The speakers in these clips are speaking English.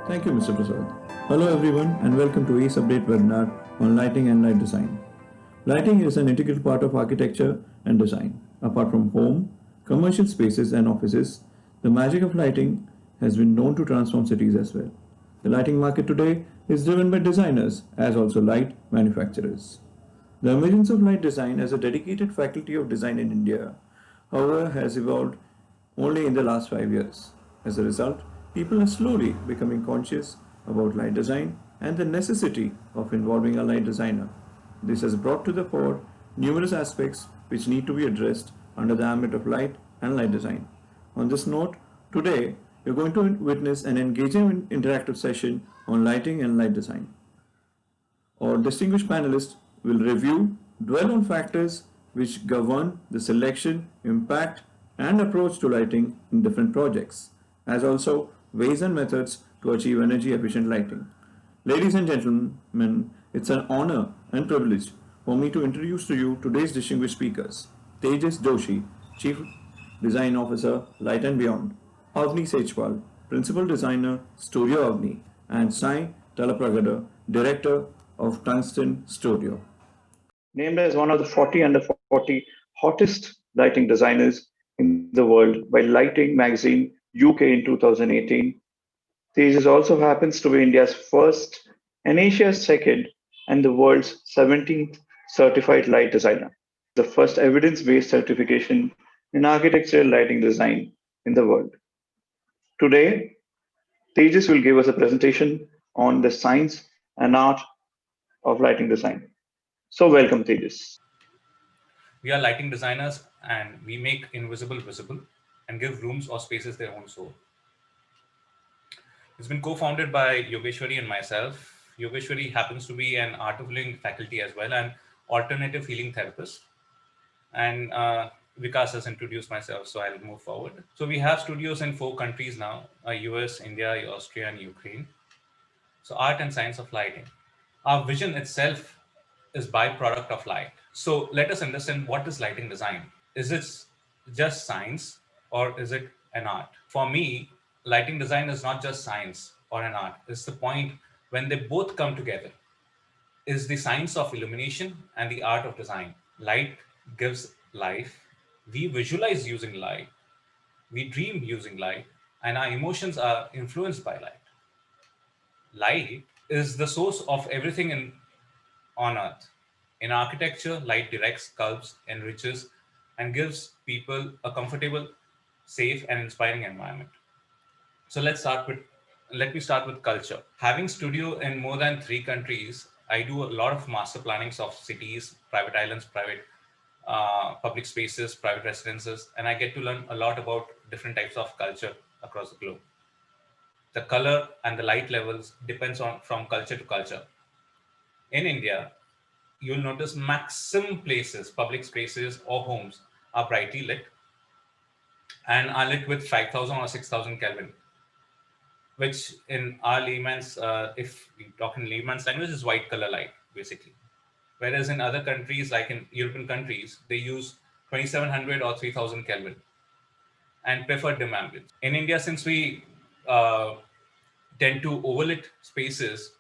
Thank you, Mr. Prasad. Hello, everyone, and welcome to ACE Update webinar on lighting and light design. Lighting is an integral part of architecture and design. Apart from home, commercial spaces, and offices, the magic of lighting has been known to transform cities as well. The lighting market today is driven by designers as also light manufacturers. The emergence of light design as a dedicated faculty of design in India, however, has evolved only in the last 5 years. As a result, people are slowly becoming conscious about light design and the necessity of involving a light designer. This has brought to the fore numerous aspects which need to be addressed under the ambit of light and light design. On this note, today you're going to witness an engaging interactive session on lighting and light design. Our distinguished panelists will review, dwell on factors which govern the selection, impact, and approach to lighting in different projects, as also ways and methods to achieve energy efficient lighting. Ladies and gentlemen, it's an honor and privilege for me to introduce to you today's distinguished speakers. Tejas Doshi, Chief Design Officer, Light and Beyond; Avni Sechwal, Principal Designer, Studio Avni; and Sai Talapragada, Director of Tungsten Studio. Named as one of the 40 under 40 hottest lighting designers in the world by Lighting Magazine UK in 2018, Tejas also happens to be India's first and Asia's second and the world's 17th certified light designer, the first evidence based certification in architectural lighting design in the world. Today, Tejas will give us a presentation on the science and art of lighting design. So, welcome, Tejas. We are lighting designers and we make invisible visible and give rooms or spaces their own soul. It's been co-founded by Yogeshwari and myself. Yogeshwari happens to be an art of living faculty as well and alternative healing therapist. And Vikas has introduced myself, so I'll move forward. So we have studios in 4 countries now: US, India, Austria, and Ukraine. So art and science of lighting. Our vision itself is byproduct of light. So let us understand, what is lighting design? Is it just science or is it an art? For me, lighting design is not just science or an art. It's the point when they both come together. Is the science of illumination and the art of design. Light gives life. We visualize using light. We dream using light, and our emotions are influenced by light. Light is the source of everything on earth. In architecture, light directs, sculpts, enriches, and gives people a comfortable, safe, and inspiring environment. So let me start with culture. Having studio in more than 3 countries, I do a lot of master plannings of cities, private islands, private public spaces, private residences, and I get to learn a lot about different types of culture across the globe. The color and the light levels depends on from culture to culture. In India, you'll notice maximum places, public spaces or homes are brightly lit and are lit with 5,000 or 6,000 Kelvin, which in our layman's, if we talk in layman's language, is white color light, basically. Whereas in other countries, like in European countries, they use 2,700 or 3,000 Kelvin and prefer dim ambience. In India, since we uh, tend to overlit spaces,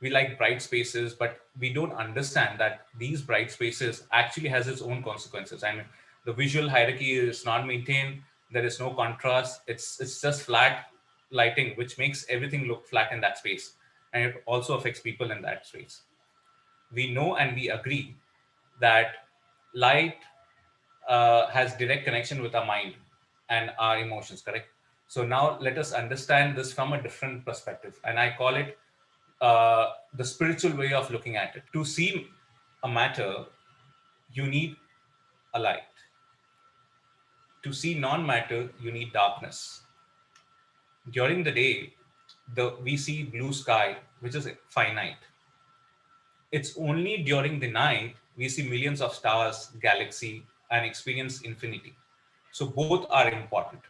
we like bright spaces, but we don't understand that these bright spaces actually has its own consequences. And the visual hierarchy is not maintained. There is no contrast. It's just flat lighting, which makes everything look flat in that space, and it also affects people in that space. We know and we agree that light has direct connection with our mind and our emotions, correct? So now let us understand this from a different perspective, and I call it the spiritual way of looking at it. To see a matter, you need a light. To see non-matter, you need darkness. During the day, we see blue sky, which is finite. It's only during the night we see millions of stars, galaxy, and experience infinity. So both are important.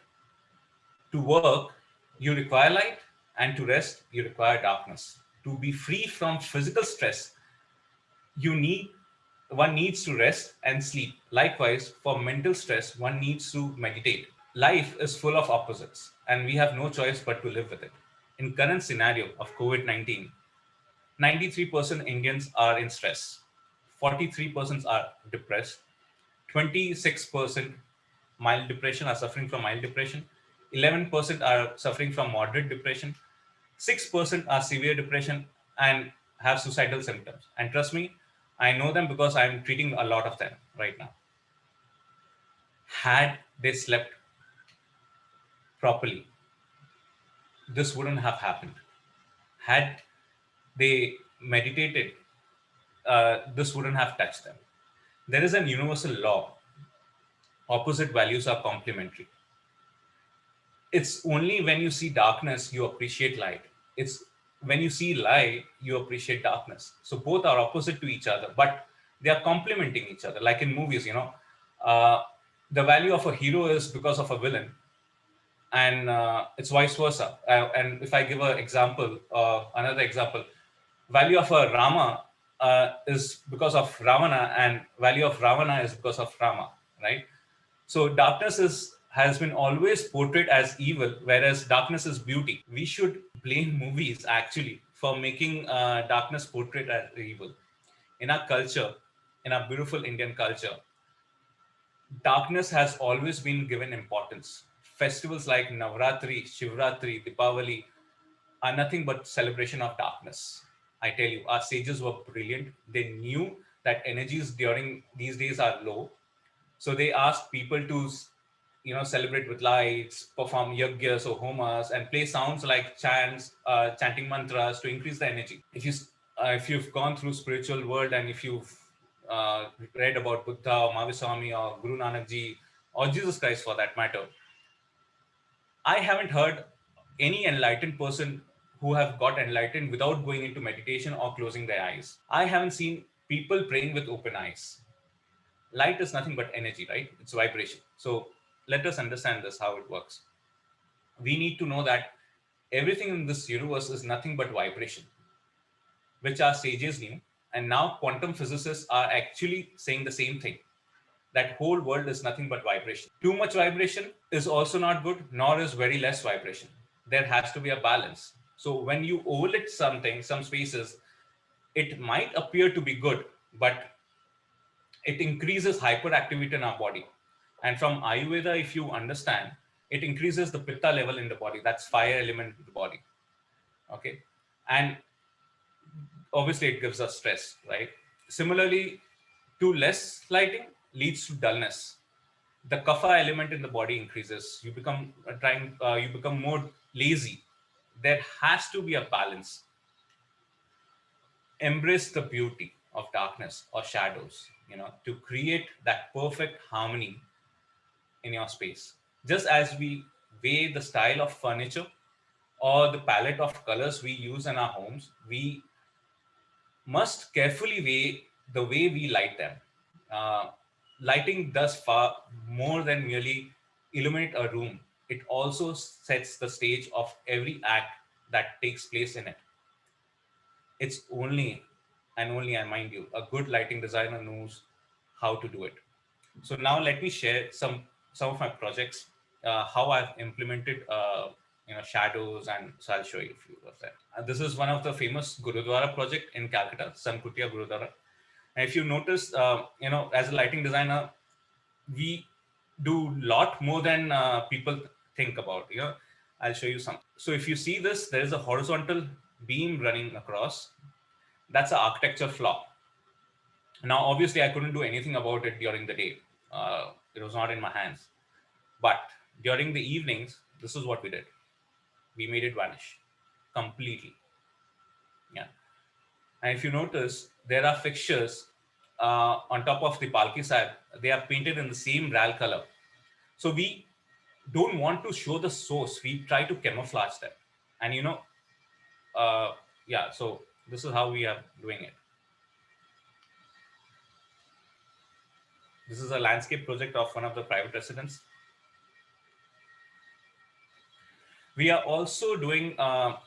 To work, you require light, and to rest, you require darkness. To be free from physical stress, you need one needs to rest and sleep. Likewise, for mental stress, one needs to meditate. Life is full of opposites, and we have no choice but to live with it. in current scenario of COVID-19, 93% Indians are in stress, 43% are depressed, 26% mild depression are suffering from mild depression, 11% are suffering from moderate depression, 6% are severe depression and have suicidal symptoms. And trust me, I know them because I'm treating a lot of them right now. Had they slept properly, this wouldn't have happened. Had they meditated, this wouldn't have touched them. There is an universal law: opposite values are complementary. It's only when you see darkness you appreciate light. It's when you see light you appreciate darkness. So both are opposite to each other, but they are complementing each other. Like in movies, uh, the value of a hero is because of a villain, and it's vice versa. And if I give an example, another example, value of a Rama is because of Ravana, and value of Ravana is because of Rama, right? So darkness is has been always portrayed as evil, whereas darkness is beauty. We should blame movies actually for making darkness portrayed as evil. In our culture, in our beautiful Indian culture, darkness has always been given importance. Festivals like Navratri, Shivratri, Dipavali are nothing but celebration of darkness. I tell you, our sages were brilliant. They knew that energies during these days are low, so they asked people to, celebrate with lights, perform yagyas or homas, and play sounds like chants, chanting mantras to increase the energy. If you've gone through spiritual world, and if you've read about Buddha or Mahavishwami or Guru Nanak Ji or Jesus Christ for that matter, I haven't heard any enlightened person who have got enlightened without going into meditation or closing their eyes. I haven't seen people praying with open eyes. Light is nothing but energy, right? It's vibration. So let us understand this, how it works. We need to know that everything in this universe is nothing but vibration, which our sages knew. And now quantum physicists are actually saying the same thing, that whole world is nothing but vibration. Too much vibration is also not good, nor is very less vibration. There has to be a balance. So when you overlit something, some spaces, it might appear to be good, but it increases hyperactivity in our body. And from Ayurveda, if you understand, it increases the pitta level in the body. That's fire element in the body. Okay. And obviously it gives us stress, right? Similarly, too less lighting leads to dullness. The kapha element in the body increases. You become more lazy. There has to be a balance. Embrace the beauty of darkness or shadows, to create that perfect harmony in your space. Just as we weigh the style of furniture or the palette of colors we use in our homes, we must carefully weigh the way we light them. Uh, Lighting does far more than merely illuminate a room. It also sets the stage of every act that takes place in it. It's only and only, I mind you, a good lighting designer knows how to do it. So now let me share some of my projects, how I've implemented shadows, and so I'll show you a few of them. This is one of the famous Gurudwara project in Calcutta, Sankutia Gurudwara. And if you notice, as a lighting designer, we do lot more than people think about. I'll show you some. So if you see this, there is a horizontal beam running across. That's an architecture flaw. Now, obviously, I couldn't do anything about it during the day. It was not in my hands. But during the evenings, this is what we did. We made it vanish completely. Yeah. And if you notice, there are fixtures on top of the Palki side. They are painted in the same RAL color. So we don't want to show the source. We try to camouflage them. And yeah, so this is how we are doing it. This is a landscape project of one of the private residents. We are also doing a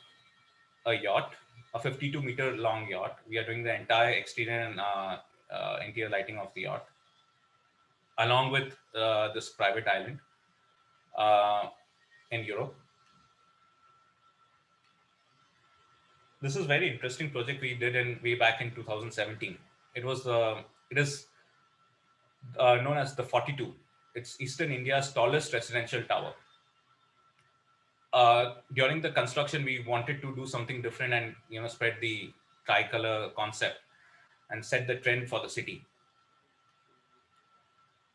yacht, a 52-meter long yacht. We are doing the entire exterior and interior lighting of the yacht, along with this private island in Europe. this is very interesting project we did in way back in 2017. It is known as the 42. It's Eastern India's tallest residential tower. During the construction, we wanted to do something different and spread the tricolor concept and set the trend for the city.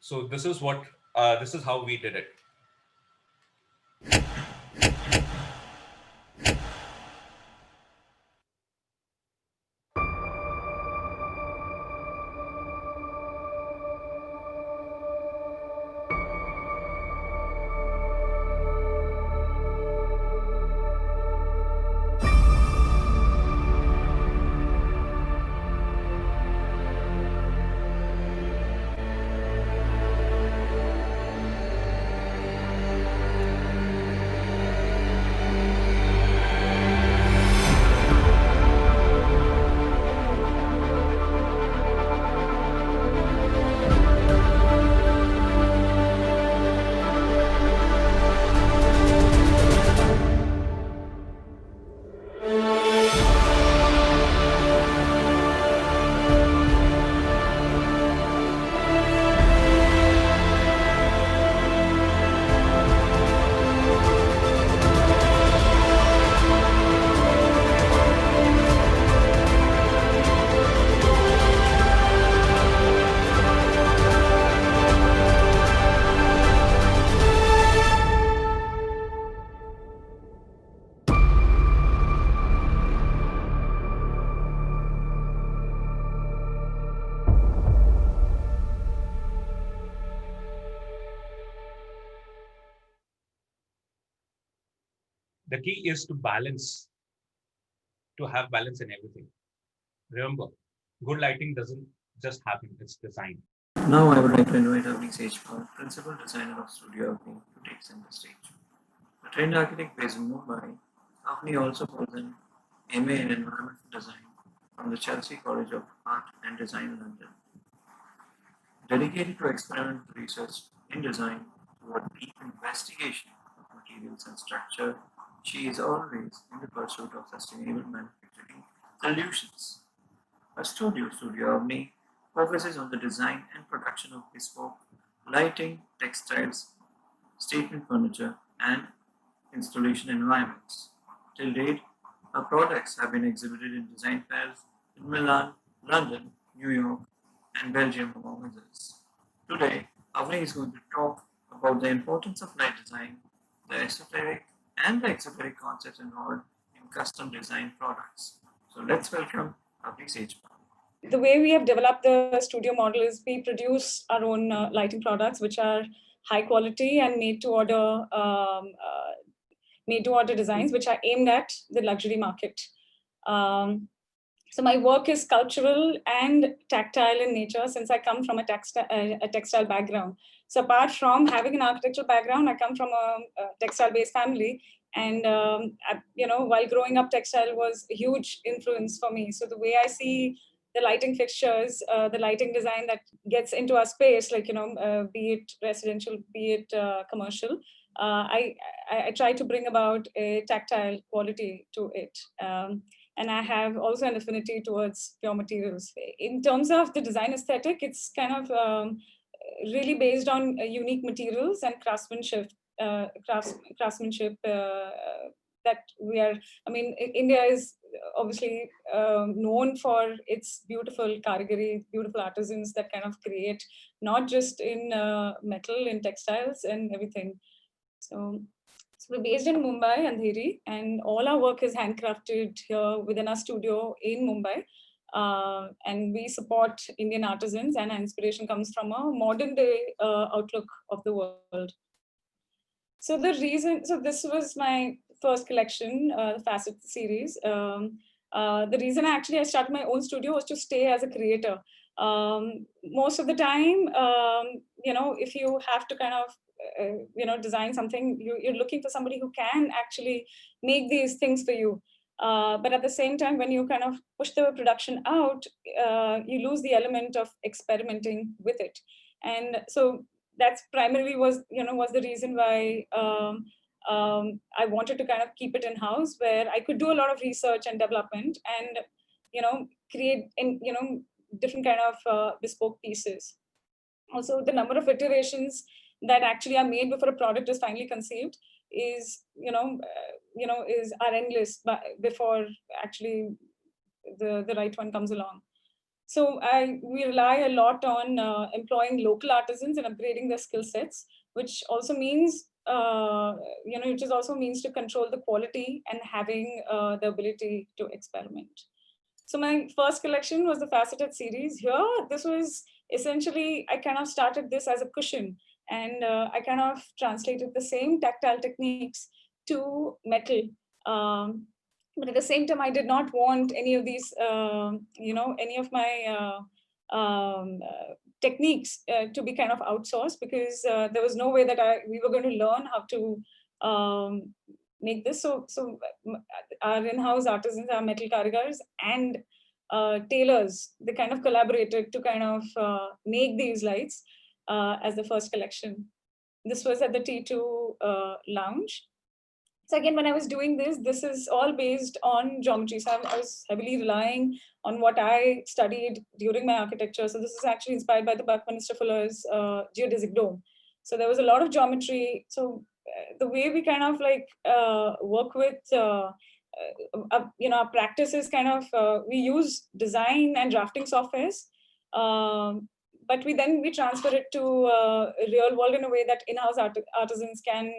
So this is how we did it. The key is to have balance in everything. Remember, good lighting doesn't just happen, it's designed. Now I would like to invite Avni Sejpal, Principal Designer of Studio Avni, to take center stage. A trained architect based in Mumbai, Avni also holds an MA in Environmental Design from the Chelsea College of Art and Design, London. Dedicated to experimental research in design toward deep investigation of materials and structure, she is always in the pursuit of sustainable manufacturing solutions. Her studio, Studio Avni, focuses on the design and production of bespoke lighting, textiles, statement furniture, and installation environments. Till date, her products have been exhibited in design fairs in Milan, London, New York, and Belgium, among others. Today, Avni is going to talk about the importance of light design, the esoteric and the exoteric concepts involved in custom design products. So let's welcome Avni Sejpal. The way we have developed the studio model is we produce our own lighting products, which are high quality and made to order designs, which are aimed at the luxury market. So my work is sculptural and tactile in nature, since I come from a textile background. So apart from having an architectural background, I come from a textile-based family. And while growing up, textile was a huge influence for me. So the way I see the lighting fixtures, the lighting design that gets into our space, like be it residential, be it commercial, I try to bring about a tactile quality to it. And I have also an affinity towards pure materials. In terms of the design aesthetic, it's kind of really based on unique materials and craftsmanship. That we are. I mean, India is obviously known for its beautiful karigari, beautiful artisans that kind of create not just in metal, in textiles and everything. So we're based in Mumbai, Andheri, and all our work is handcrafted here within our studio in Mumbai. And we support Indian artisans, and our inspiration comes from a modern day outlook of the world. So this was my first collection, the Facet series. The reason I started my own studio was to stay as a creator. Most of the time, if you have to kind of design something, you're looking for somebody who can actually make these things for you. But at the same time, when you kind of push the production out, you lose the element of experimenting with it. And so that's primarily was the reason why I wanted to kind of keep it in-house where I could do a lot of research and development and, create different kind of bespoke pieces. Also, the number of iterations that actually are made before a product is finally conceived is, are endless before actually the right one comes along. So we rely a lot on employing local artisans and upgrading their skill sets, which also means, which also means to control the quality and having the ability to experiment. So my first collection was the Faceted series. Here, this was essentially, I kind of started this as a cushion, and I kind of translated the same tactile techniques to metal. But at the same time, I did not want any of these, any of my techniques to be kind of outsourced, because there was no way that we were going to learn how to make this. So our in-house artisans, our metal karigars and tailors, they kind of collaborated to kind of make these lights as the first collection. This was at the T2 lounge. So again, when I was doing this is all based on geometry. So I was heavily relying on what I studied during my architecture. So this is actually inspired by the Buckminster Fuller's geodesic dome. So there was a lot of geometry. So the way we kind of like work with, our practice is kind of, we use design and drafting softwares, but we transfer it to real world in a way that in-house artisans can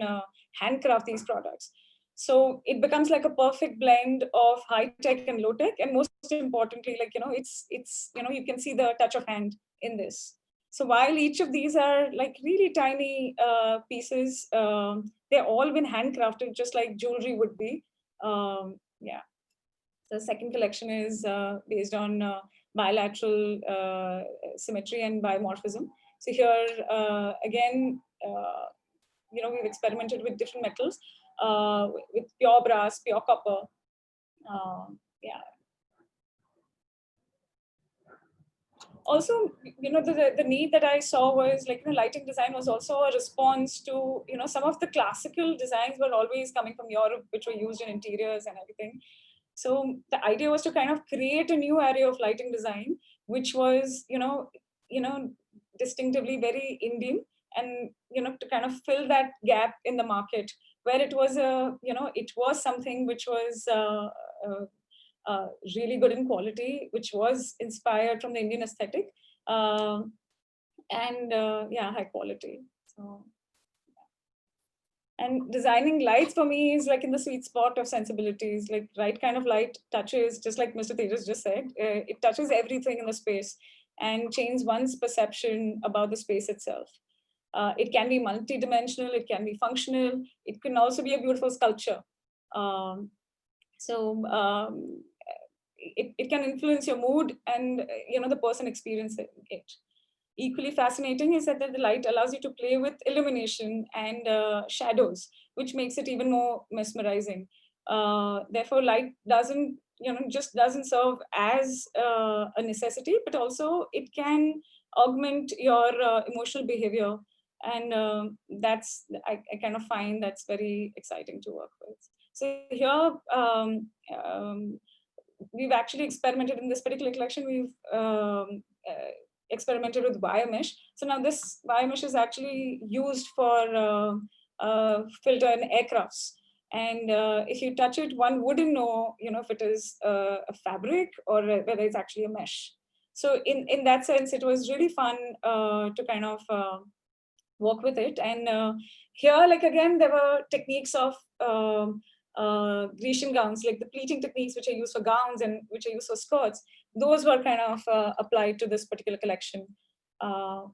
handcraft these products. So it becomes like a perfect blend of high tech and low tech, and most importantly, like it's you can see the touch of hand in this. So while each of these are like really tiny pieces, they're all been handcrafted just like jewelry would be. Yeah. The second collection is based on bilateral symmetry and biomorphism. So here again, we've experimented with different metals, with pure brass, pure copper. Yeah. Also, the need that I saw was like, lighting design was also a response to, some of the classical designs were always coming from Europe, which were used in interiors and everything. So the idea was to kind of create a new area of lighting design, which was, distinctively very Indian, and, to kind of fill that gap in the market where it was it was something which was really good in quality, which was inspired from the Indian aesthetic, and high quality. So, and designing lights for me is like in the sweet spot of sensibilities, like right kind of light touches, just like Mr. Tejas just said, it touches everything in the space and changes one's perception about the space itself. It can be multi-dimensional, it can be functional, it can also be a beautiful sculpture. It can influence your mood and the person experiencing it. Equally fascinating is that the light allows you to play with illumination and shadows, which makes it even more mesmerizing. Therefore, light doesn't serve as a necessity, but also it can augment your emotional behavior, and that's I kind of find that's very exciting to work with. So here, we've actually experimented in this particular collection. We've experimented with wire mesh. So now this wire mesh is actually used for filter in aircrafts. And if you touch it, one wouldn't know, if it is a fabric or whether it's actually a mesh. So in that sense, it was really fun to kind of work with it. And here, like again, there were techniques of Grecian gowns, like the pleating techniques which are used for gowns and which are used for skirts. Those were kind of applied to this particular collection,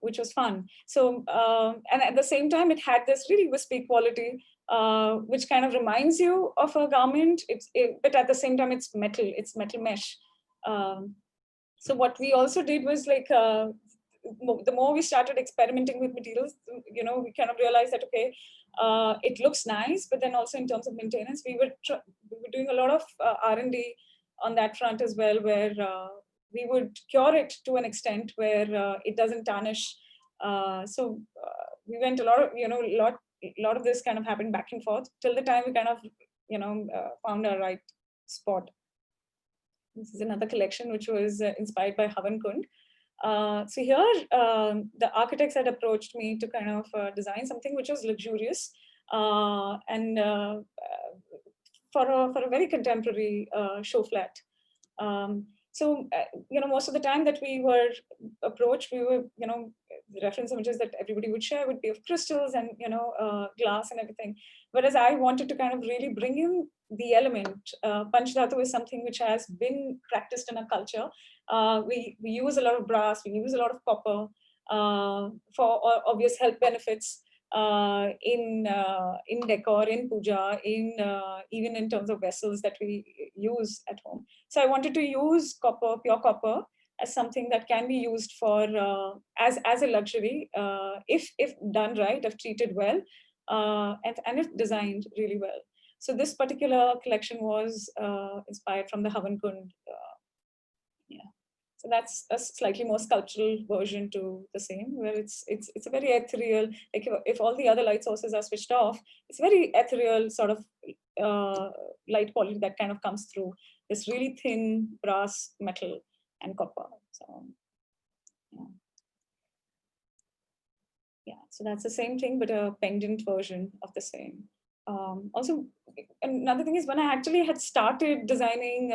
which was fun. So, and at the same time, it had this really wispy quality, which kind of reminds you of a garment. But at the same time, it's metal mesh. So what we also did was like, the more we started experimenting with materials, we kind of realized that, okay, it looks nice, but then also in terms of maintenance, we were doing a lot of R&D on that front as well, where we would cure it to an extent where it doesn't tarnish. So we went a lot a lot of this kind of happened back and forth till the time we kind of, found our right spot. This is another collection which was inspired by Havan Kund. So here, the architects had approached me to kind of design something which was luxurious and for a very contemporary show flat. Most of the time that we were approached, we were, the reference images that everybody would share would be of crystals and, glass and everything. Whereas I wanted to kind of really bring in the element. Panchdhatu is something which has been practiced in our culture. We use a lot of brass, we use a lot of copper for obvious health benefits. In decor, in puja, even in terms of vessels that we use at home. So I wanted to use copper, pure copper, as something that can be used for as a luxury if done right, if treated well, and if designed really well. So this particular collection was inspired from the Havan Kund. So that's a slightly more sculptural version to the same, where it's a very ethereal, like if all the other light sources are switched off, it's very ethereal sort of light quality that kind of comes through this really thin brass, metal, and copper. So so that's the same thing, but a pendant version of the same. Also, another thing is when I actually had started designing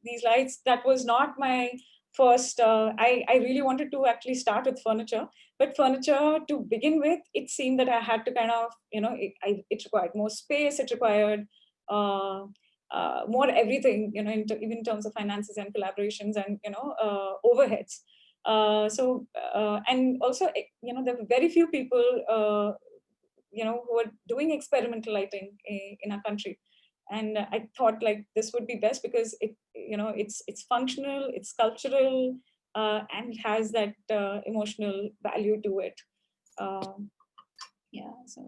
these lights, that was not my first. I really wanted to actually start with furniture, but furniture to begin with, it seemed that I had to kind of, it required more space, it required more everything, even in terms of finances and collaborations and, overheads. And also, there were very few people, who are doing experimental lighting in our country. And I thought like this would be best because it's functional, it's cultural, and has that emotional value to it. So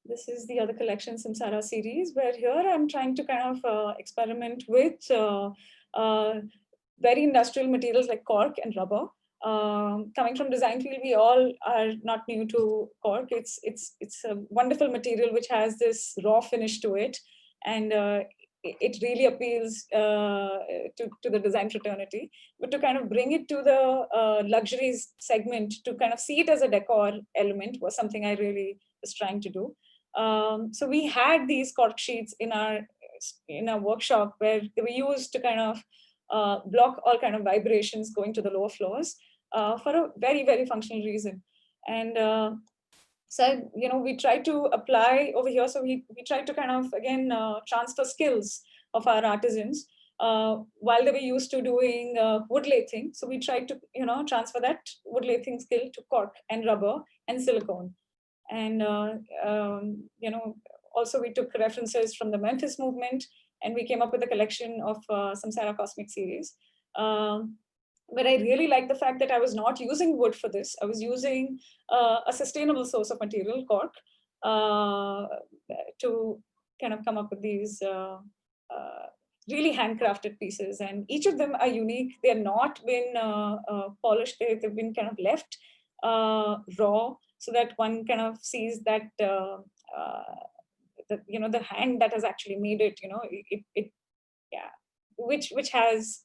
this is the other collection, Samsara series, where here I'm trying to kind of experiment with very industrial materials like cork and rubber. Coming from design field, we all are not new to cork. It's a wonderful material which has this raw finish to it, and it really appeals to the design fraternity. But to kind of bring it to the luxuries segment, to kind of see it as a decor element, was something I really was trying to do. So we had these cork sheets in our workshop where they were used to kind of block all kind of vibrations going to the lower floors. For a very, very functional reason. And so, we try to apply over here. So we try to kind of, again, transfer skills of our artisans while they were used to doing wood lathing. So we try to, transfer that wood lathing skill to cork and rubber and silicone. And, also we took references from the Memphis movement, and we came up with a collection of Samsara Cosmic series. But I really like the fact that I was not using wood for this. I was using a sustainable source of material, cork, to kind of come up with these really handcrafted pieces. And each of them are unique. They're not been polished. They've been kind of left raw, so that one kind of sees that the hand that has actually made it. Which has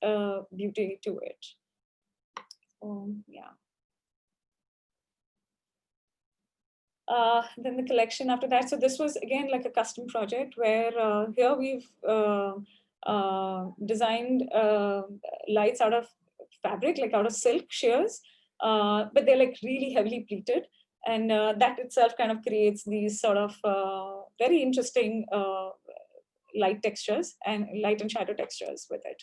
beauty to it. Then the collection after that. So this was again like a custom project where here we've designed lights out of fabric, like out of silk shears, but they're like really heavily pleated. And that itself kind of creates these sort of very interesting light textures and light and shadow textures with it.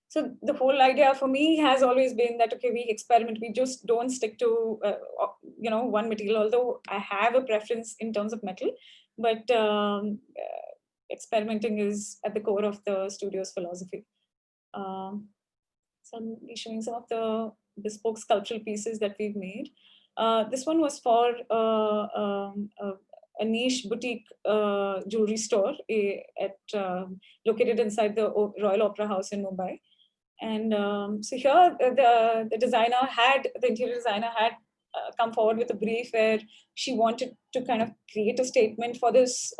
So the whole idea for me has always been that, okay, we experiment, we just don't stick to, one material, although I have a preference in terms of metal, but experimenting is at the core of the studio's philosophy. So I'm showing some of the bespoke sculptural pieces that we've made. This one was for a niche boutique jewelry store located inside the Royal Opera House in Mumbai. And so here, the interior designer had come forward with a brief where she wanted to kind of create a statement for this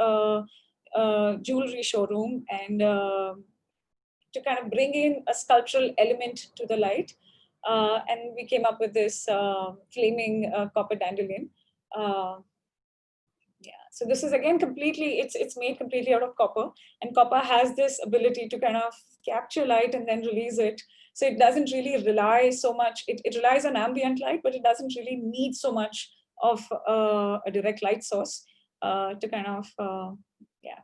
jewelry showroom, and to kind of bring in a sculptural element to the light. And we came up with this flaming copper dandelion. Yeah, so this is again completely, it's made completely out of copper, and copper has this ability to kind of capture light and then release it. So it doesn't really rely so much, it relies on ambient light, but it doesn't really need so much of a direct light source to kind of, yeah.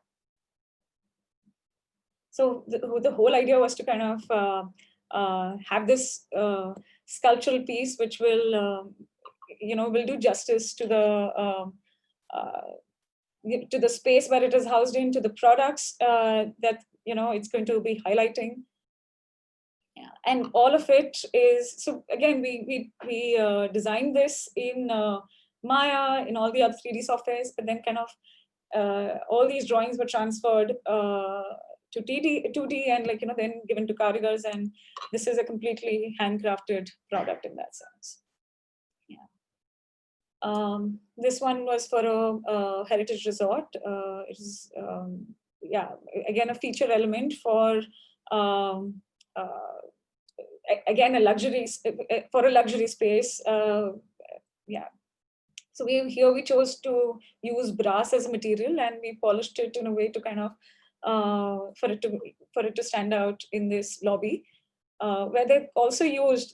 So the whole idea was to kind of have this sculptural piece, which will, will do justice to the space where it is housed in, to the products that it's going to be highlighting. Yeah, and all of it is, so again, we designed this in Maya, in all the other 3D softwares, but then kind of all these drawings were transferred to 2D, and then given to carigars, and this is a completely handcrafted product in that sense. Yeah. This one was for a heritage resort. It is, yeah, again, a feature element for, again, for a luxury space. Yeah. So we chose to use brass as a material, and we polished it in a way to kind of, for it to stand out in this lobby, where the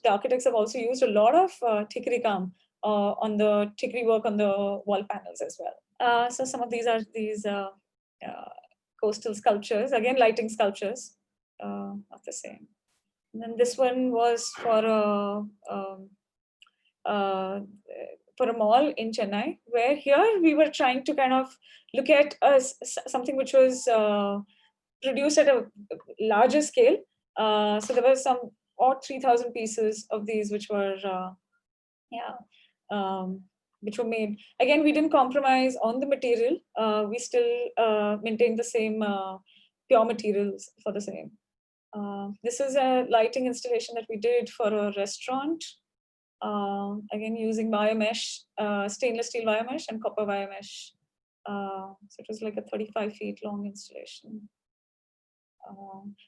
architects have also used a lot of tikri kam on the tikri work on the wall panels as well. So some of these are coastal sculptures, again lighting sculptures of the same. And then this one was for a mall in Chennai, where here we were trying to kind of look at something which was produced at a larger scale. So there were some 3,000 pieces of these which were, which were made. Again, we didn't compromise on the material. We still maintained the same pure materials for the same. This is a lighting installation that we did for a restaurant. Again, using wire mesh, stainless steel wire mesh and copper wire mesh. So it was like a 35 feet long installation,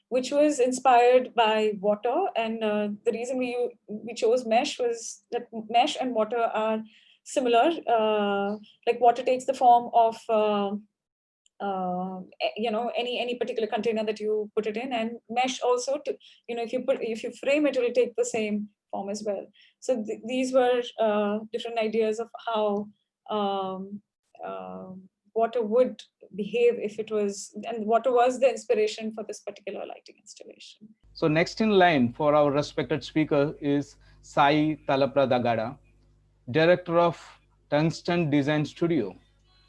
which was inspired by water. And the reason we chose mesh was that mesh and water are similar. Like water takes the form of any particular container that you put it in, and mesh also, to if you frame it, it will take the same form as well. So these were different ideas of how water would behave if it was, and water was the inspiration for this particular lighting installation. So next in line for our respected speaker is Sai Talapradagada, Director of Tungsten Design Studio.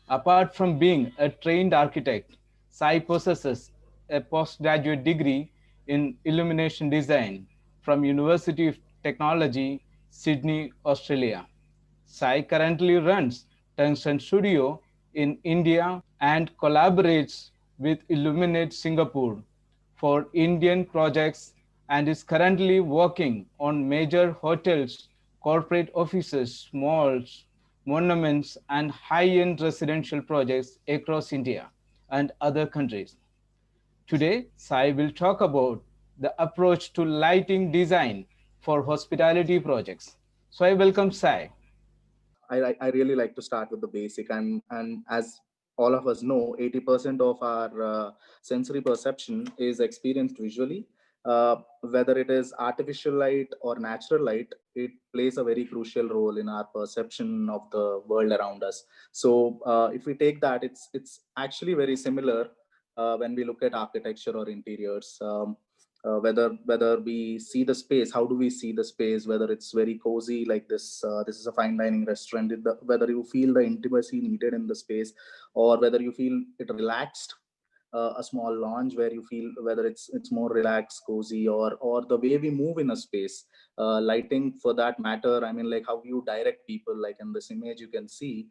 Apart from being a trained architect, Sai possesses a postgraduate degree in illumination design from University of Technology, Sydney, Australia. Sai currently runs Tungsten Studio in India and collaborates with Illuminate Singapore for Indian projects, and is currently working on major hotels, corporate offices, malls, monuments, and high-end residential projects across India and other countries. Today, Sai will talk about the approach to lighting design for hospitality projects. So I welcome Sai. I really like to start with the basic, and as all of us know, 80% of our sensory perception is experienced visually. Whether it is artificial light or natural light, it plays a very crucial role in our perception of the world around us. So if we take that, it's actually very similar when we look at architecture or interiors. Whether we see the space, how do we see the space, whether it's very cozy like this, this is a fine dining restaurant, whether you feel the intimacy needed in the space, or whether you feel it relaxed, a small lounge where you feel whether it's more relaxed, cozy, or the way we move in a space, lighting for that matter. I mean, like how you direct people, like in this image you can see,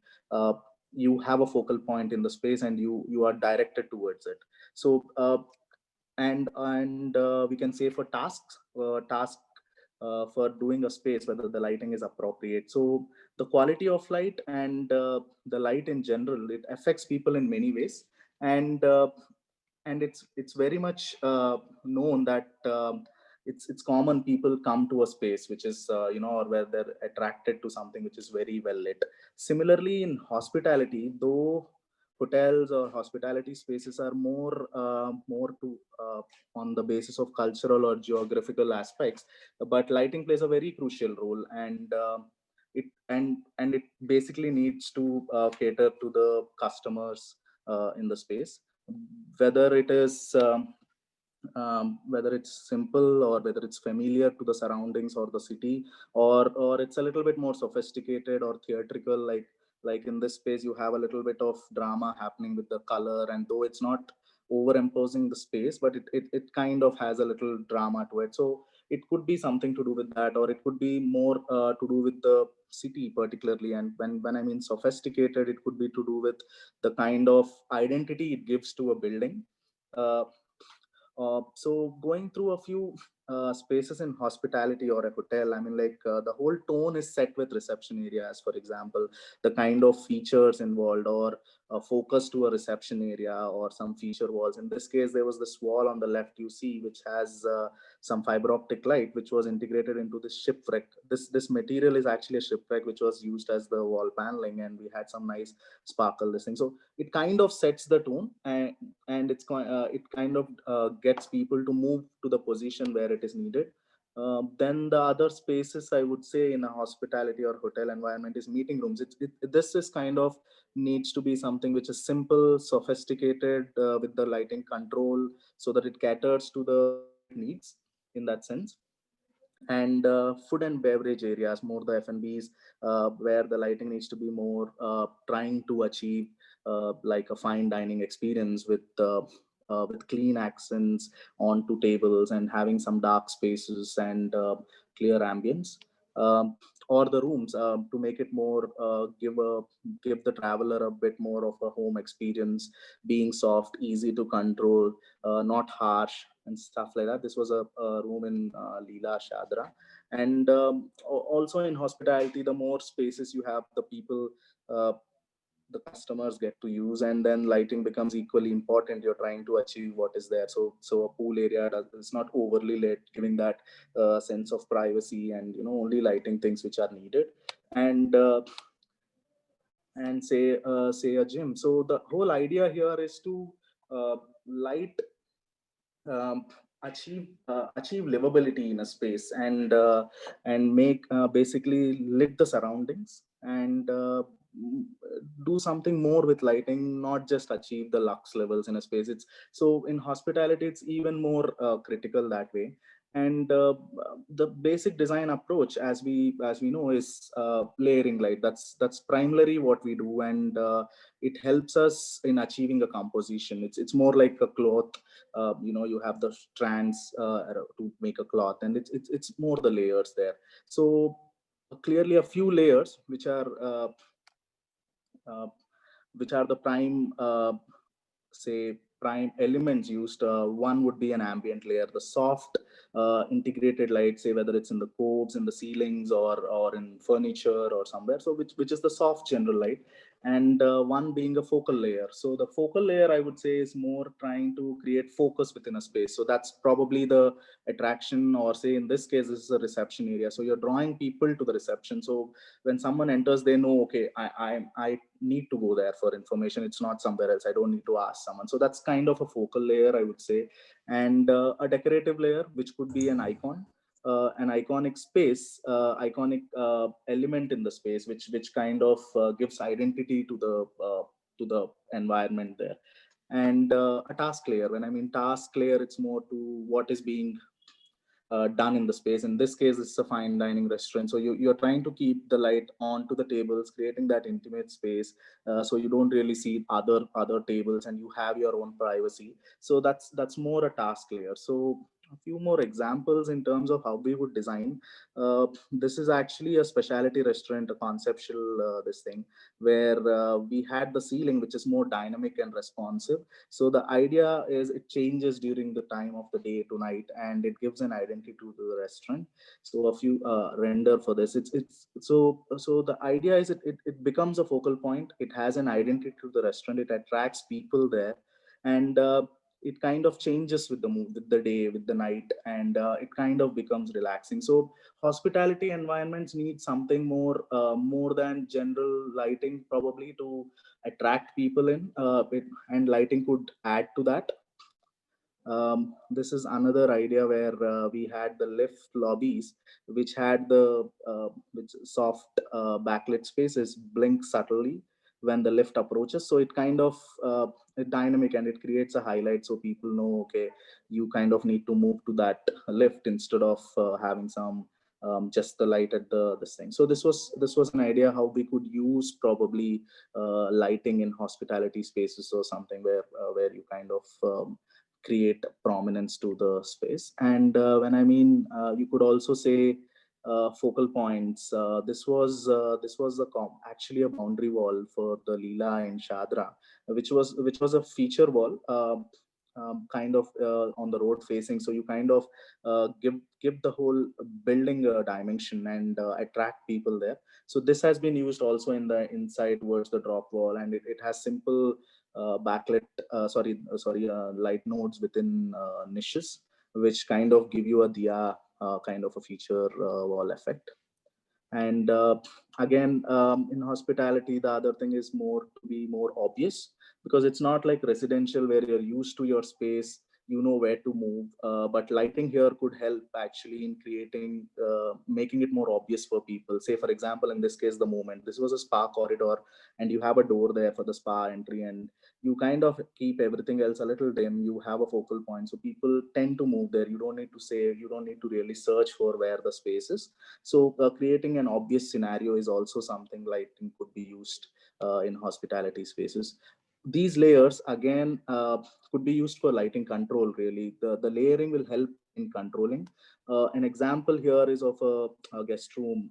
you have a focal point in the space and you are directed towards it. So and we can say for tasks, for doing a space, whether the lighting is appropriate. So the quality of light and the light in general, it affects people in many ways. And uh, and it's very much known that it's common people come to a space which is or where they're attracted to something which is very well lit. Similarly, in hospitality, though hotels or hospitality spaces are more to on the basis of cultural or geographical aspects, but lighting plays a very crucial role. And it basically needs to cater to the customers in the space, whether it is whether it's simple or whether it's familiar to the surroundings or the city, or it's a little bit more sophisticated or theatrical, like in this space you have a little bit of drama happening with the color, and though it's not overimposing the space, but it kind of has a little drama to it. So it could be something to do with that, or it could be more to do with the city particularly. And when I mean sophisticated, it could be to do with the kind of identity it gives to a building. uh, so going through a few spaces in hospitality or a hotel, I mean, the whole tone is set with reception areas, for example, the kind of features involved, or a focus to a reception area, or some feature walls. In this case, there was this wall on the left you see, which has some fiber optic light, which was integrated into this shipwreck. This material is actually a shipwreck, which was used as the wall paneling, and we had some nice sparkle this thing. So it kind of sets the tone, and it kind of gets people to move to the position where it is needed. Then the other spaces, I would say, in a hospitality or hotel environment is meeting rooms. This is kind of needs to be something which is simple, sophisticated, with the lighting control, so that it caters to the needs in that sense. And food and beverage areas, more the F&Bs, where the lighting needs to be more trying to achieve like a fine dining experience with clean accents onto tables, and having some dark spaces and clear ambience. Or the rooms, to make it more give the traveler a bit more of a home experience, being soft, easy to control, not harsh, and stuff like that. This was a room in Leela Shadra. And also in hospitality, the more spaces you have, the people, uh, the customers get to use, and then lighting becomes equally important. You're trying to achieve what is there. So a pool area is not overly lit, giving that sense of privacy, and only lighting things which are needed. And say a gym. So the whole idea here is to light um, achieve livability in a space, and make basically lit the surroundings, and do something more with lighting, not just achieve the lux levels in a space. It's so in hospitality it's even more critical that way. And the basic design approach, as we know, is layering light. That's primarily what we do, and it helps us in achieving a composition. It's more like a cloth. You have the strands to make a cloth, and it's more the layers there. So clearly a few layers uh, which are the prime say prime elements used. One would be an ambient layer, the soft integrated light, say whether it's in the coves, in the ceilings, or in furniture or somewhere. So which is the soft general light. And one being a focal layer. So the focal layer, I would say, is more trying to create focus within a space. So that's probably the attraction, or say in this case, this is a reception area. So you're drawing people to the reception. So when someone enters, they know, okay, I need to go there for information. It's not somewhere else. I don't need to ask someone. So that's kind of a focal layer, I would say. And a decorative layer, which could be an icon, an iconic space, iconic element in the space, which kind of gives identity to the environment there. And a task layer. When I mean task layer, it's more to what is being done in the space. In this case, it's a fine dining restaurant. So you're trying to keep the light onto the tables, creating that intimate space, so you don't really see other tables, and you have your own privacy. So that's more a task layer. So a few more examples in terms of how we would design. This is actually a specialty restaurant, a conceptual this thing, where we had the ceiling, which is more dynamic and responsive. So the idea is it changes during the time of the day to night, and it gives an identity to the restaurant. So a few render for this. So the idea is it becomes a focal point. It has an identity to the restaurant. It attracts people there, and it kind of changes with the move, with the day, with the night, and it kind of becomes relaxing. So hospitality environments need something more than general lighting, probably, to attract people in. And lighting could add to that. This is another idea where we had the lift lobbies, which had the which soft backlit spaces blink subtly when the lift approaches. So it kind of dynamic, and it creates a highlight, so people know, okay, you kind of need to move to that lift instead of having some just the light at the this thing. So this was an idea how we could use probably lighting in hospitality spaces, or something where you kind of create prominence to the space. And when I mean, you could also say focal points. Actually a boundary wall for the Leela in Shadra, which was a feature wall, kind of on the road facing. So you kind of give the whole building a dimension and attract people there. So this has been used also in the inside towards the drop wall, and it has simple backlit light nodes within niches, which kind of give you a diya kind of a feature wall effect. And again, in hospitality, the other thing is more to be more obvious, because it's not like residential where you're used to your space, you know where to move. But lighting here could help actually in creating, making it more obvious for people. Say, for example, in this case, the movement. This was a spa corridor, and you have a door there for the spa entry, and you kind of keep everything else a little dim. You have a focal point, so people tend to move there. You don't need to really search for where the space is. So creating an obvious scenario is also something lighting could be used in hospitality spaces. These layers again could be used for lighting control. Really, the layering will help in controlling. An example here is of a guest room.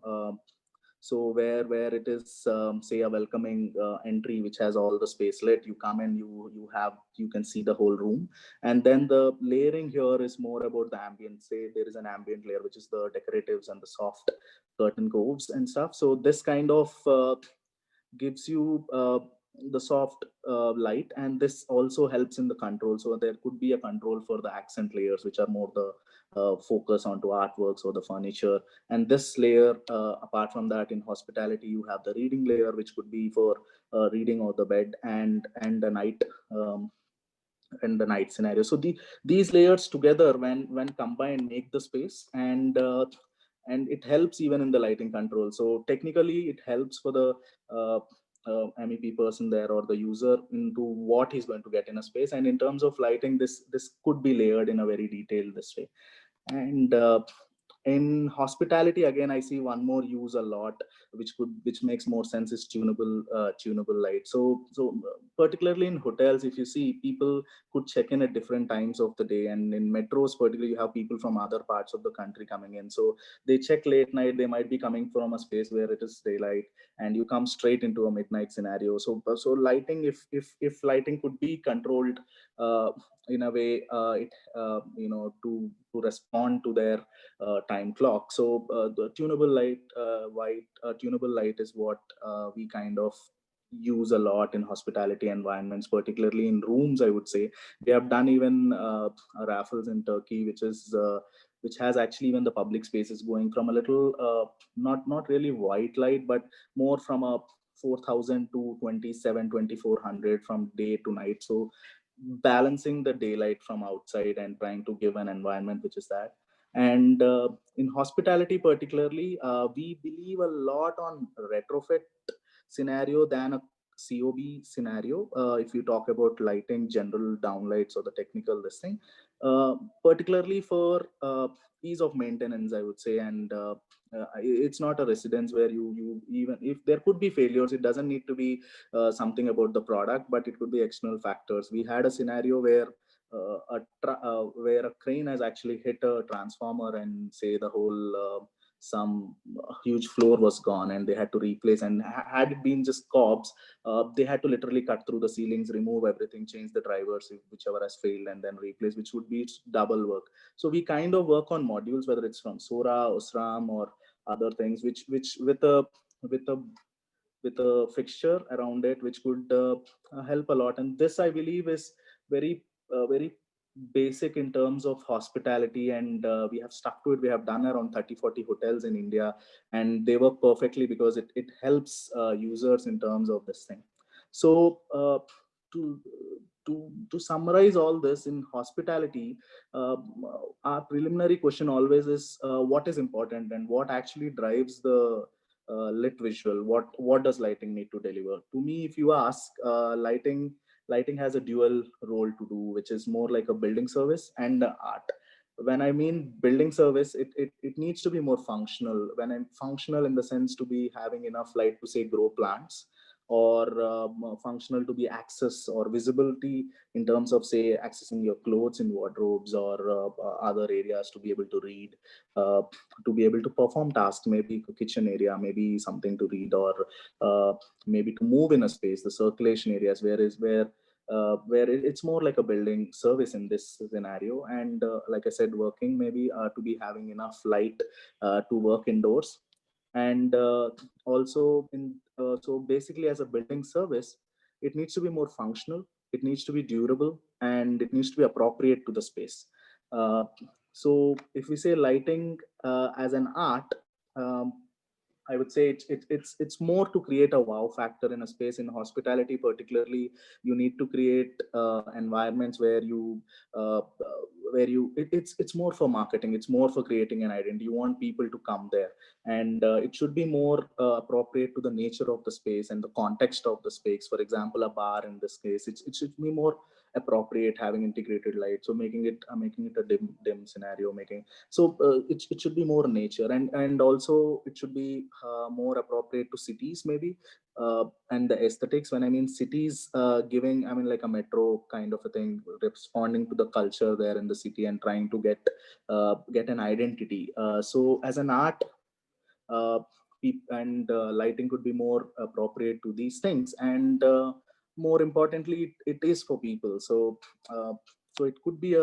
So where it is, say, a welcoming entry which has all the space lit. You come in, you can see the whole room, and then the layering here is more about the ambient. Say there is an ambient layer, which is the decoratives and the soft curtain coves and stuff. So this kind of gives you the soft light, and this also helps in the control. So there could be a control for the accent layers, which are more the focus onto artworks or the furniture. And this layer, apart from that, in hospitality you have the reading layer, which could be for reading or the bed, and the night, and the night scenario. So these layers together, when combined, make the space, and it helps even in the lighting control. So technically it helps for the MEP person there, or the user, into what he's going to get in a space. And in terms of lighting, this could be layered in a very detailed this way. And in hospitality, again, I see one more use a lot, which makes more sense, is tunable light. So particularly in hotels, if you see, people could check in at different times of the day, and in metros particularly, you have people from other parts of the country coming in. So they check late night, they might be coming from a space where it is daylight, and you come straight into a midnight scenario. So lighting, if lighting could be controlled in a way, to respond to their time clock. So the tunable light is what we kind of use a lot in hospitality environments, particularly in rooms. I would say they have done even raffles in Turkey, which has actually even the public spaces going from a little not really white light, but more from a 4,000 to 2,700 from day to night. So balancing the daylight from outside and trying to give an environment which is that. And in hospitality particularly, we believe a lot on retrofit scenario than a COB scenario. If you talk about lighting, general downlights, or the technical this thing, particularly for ease of maintenance, I would say. And it's not a residence where you even if there could be failures, it doesn't need to be something about the product, but it could be external factors. We had a scenario where where a crane has actually hit a transformer and say the whole some huge floor was gone and they had to replace, and had it been just cops, they had to literally cut through the ceilings, remove everything, change the drivers whichever has failed, and then replace, which would be double work. So we kind of work on modules, whether it's from Sora, Osram, or other things, which with a fixture around it, which could help a lot. And this, I believe, is very basic in terms of hospitality, and we have stuck to it. We have done around 30-40 hotels in India, and they work perfectly because it helps users in terms of this thing. So to to summarize all this in hospitality, our preliminary question always is what is important and what actually drives the lit visual. What does lighting need to deliver? To me, if you ask, lighting has a dual role to do, which is more like a building service and art. When I mean building service, it needs to be more functional. When I'm functional in the sense to be having enough light to say grow plants, or functional to be access or visibility in terms of say accessing your clothes in wardrobes or other areas to be able to read, uh, to be able to perform tasks, maybe kitchen area, maybe something to read, or maybe to move in a space, the circulation areas where it's more like a building service in this scenario. And like I said, working maybe to be having enough light to work indoors. And also so basically, as a building service, it needs to be more functional, it needs to be durable, and it needs to be appropriate to the space. uh, so if we say lighting as an art, um, I would say it's more to create a wow factor in a space. In hospitality, particularly, you need to create environments where you it's more for marketing. It's more for creating an identity. You want people to come there, and it should be more appropriate to the nature of the space and the context of the space. For example, a bar in this case, it should be more appropriate, having integrated light, so making it a dim scenario, making so it should be more nature, and also it should be more appropriate to cities maybe, and the aesthetics. When I mean cities, giving, I mean like a metro kind of a thing, responding to the culture there in the city and trying to get an identity. So as an art, uh, and lighting could be more appropriate to these things, and more importantly, it is for people. So so it could be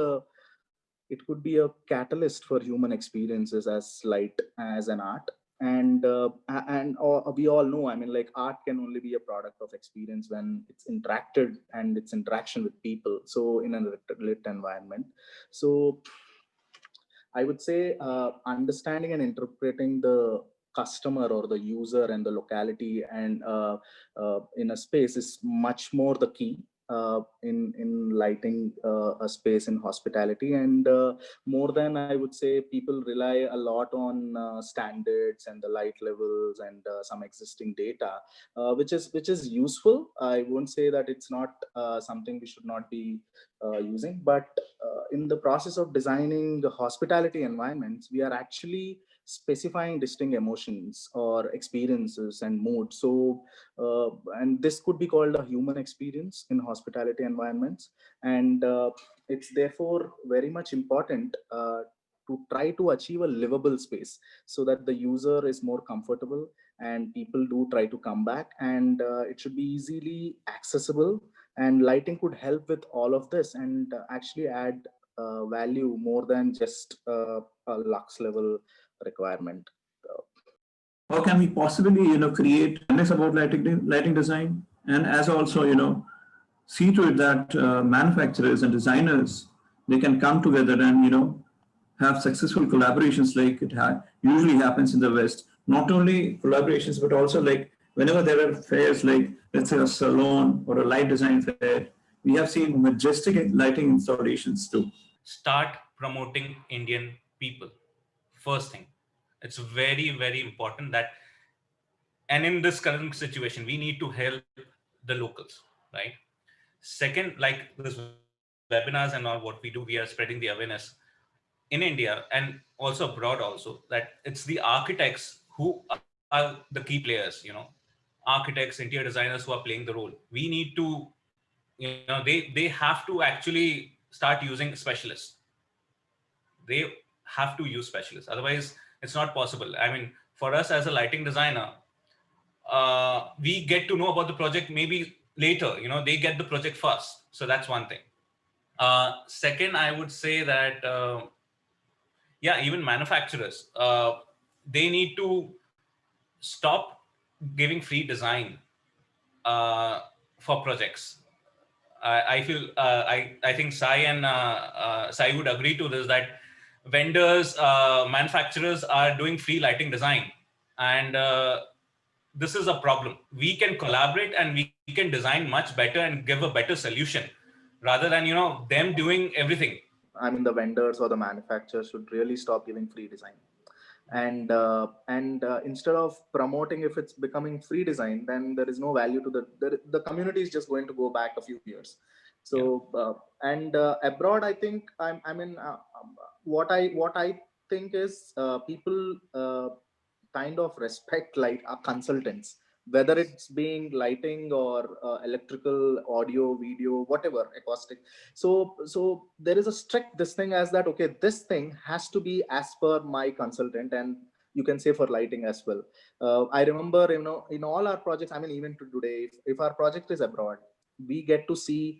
a catalyst for human experiences as light as an art. And we all know, I mean, like, art can only be a product of experience when it's interacted and it's interaction with people, so in a lit environment. So I would say understanding and interpreting the customer or the user and the locality and in a space is much more the key in lighting a space in hospitality. And more than, I would say, people rely a lot on standards and the light levels and some existing data, which is useful. I won't say that it's not something we should not be using, but in the process of designing the hospitality environments, we are actually specifying distinct emotions or experiences and moods. So, and this could be called a human experience in hospitality environments. And it's therefore very much important to try to achieve a livable space so that the user is more comfortable and people do try to come back, and it should be easily accessible. And lighting could help with all of this and actually add value more than just a lux level requirement. How can we possibly, create awareness about lighting design, and as also, see to it that manufacturers and designers, they can come together and, have successful collaborations like usually happens in the West. Not only collaborations, but also like whenever there are fairs, like let's say a salon or a light design fair, we have seen majestic lighting installations too. Start promoting Indian people. First thing, it's very, very important that, and in this current situation, we need to help the locals, right? Second, like this webinars and all what we do, we are spreading the awareness in India and also abroad also, that it's the architects who are the key players, architects, interior designers who are playing the role. We need to, they have to actually start using specialists. They have to use specialists, otherwise it's not possible. I mean, for us as a lighting designer, we get to know about the project maybe later. They get the project first, so that's one thing. Second, I would say that yeah, even manufacturers, they need to stop giving free design for projects. I feel I think Sai and Sai would agree to this, that vendors, manufacturers are doing free lighting design, and this is a problem. We can collaborate and we can design much better and give a better solution, rather than them doing everything. I mean, the vendors or the manufacturers should really stop giving free design. And instead of promoting, if it's becoming free design, then there is no value to the community is just going to go back a few years. So abroad, I think what I think is people kind of respect like consultants, whether it's being lighting or electrical, audio, video, whatever, acoustic. So there is a strict this thing as that, okay, this thing has to be as per my consultant, and you can say for lighting as well. I remember, in all our projects, I mean, even to today, if our project is abroad, we get to see,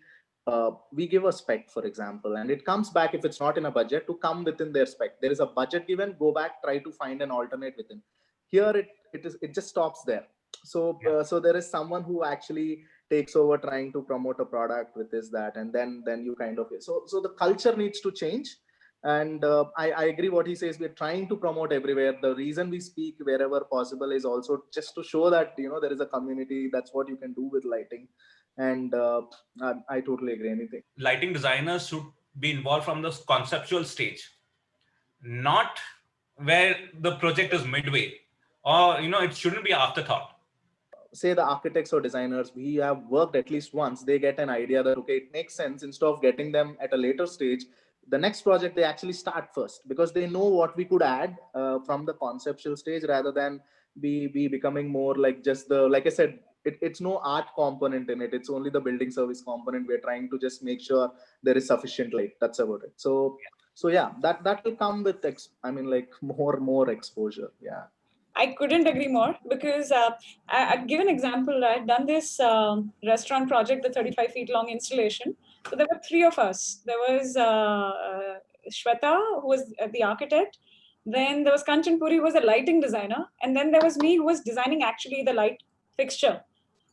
we give a spec, for example, and it comes back, if it's not in a budget, to come within their spec. There is a budget given, go back, try to find an alternate within. Here it just stops there. So so there is someone who actually takes over trying to promote a product with this, that, and then you kind of, so the culture needs to change. And I agree what he says. We're trying to promote everywhere. The reason we speak wherever possible is also just to show that there is a community. That's what you can do with lighting. And I totally agree. Anything. Lighting designers should be involved from the conceptual stage, not where the project is midway, or it shouldn't be afterthought. Say the architects or designers, we have worked at least once, they get an idea that, okay, it makes sense. Instead of getting them at a later stage, the next project, they actually start first, because they know what we could add from the conceptual stage, rather than be becoming more like just the, like I said, it's no art component in it. It's only the building service component. We're trying to just make sure there is sufficient light. That's about it. So yeah, that will come with more exposure. Yeah. I couldn't agree more, because I'll give an example. I've done this restaurant project, the 35 feet long installation. So there were three of us. There was Shweta, who was the architect. Then there was Kanchan Puri, who was a lighting designer. And then there was me, who was designing actually the light fixture.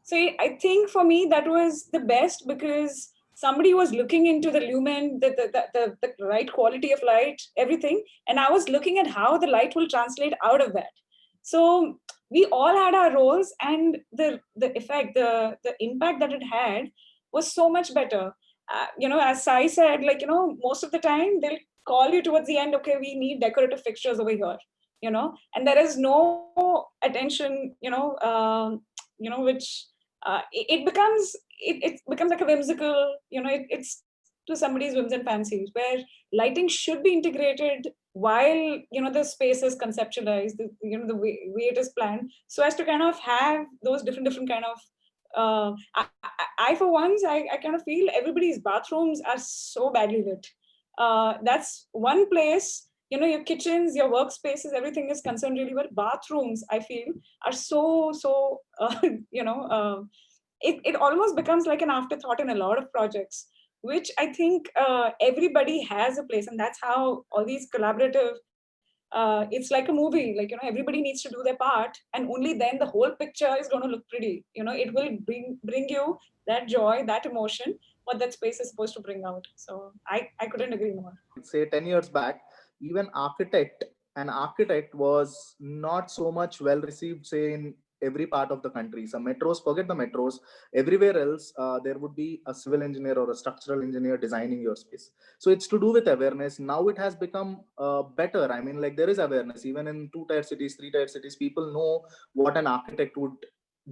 So I think for me, that was the best, because somebody was looking into the lumen, the right quality of light, everything. And I was looking at how the light will translate out of that. So we all had our roles, and the effect, the impact that it had was so much better. As Sai said, most of the time they'll call you towards the end, okay, we need decorative fixtures over here, and there is no attention, which it becomes like a whimsical, it's to somebody's whims and fancies, where lighting should be integrated while the space is conceptualized, the way it is planned, so as to kind of have those different kind of I for once, I kind of feel everybody's bathrooms are so badly lit. That's one place, your kitchens, your workspaces, everything is concerned really well. Bathrooms, I feel, are so it almost becomes like an afterthought in a lot of projects, which I think everybody has a place. And that's how all these collaborative, it's like a movie, everybody needs to do their part, and only then the whole picture is going to look pretty. It will bring you that joy, that emotion, what that space is supposed to bring out. So I couldn't agree more. Say 10 years back, even an architect was not so much well received, say in every part of the country. So metros, forget the metros, everywhere else, there would be a civil engineer or a structural engineer designing your space. So it's to do with awareness. Now it has become better. I mean, there is awareness, even in 2-tier cities, 3-tier cities, people know what an architect would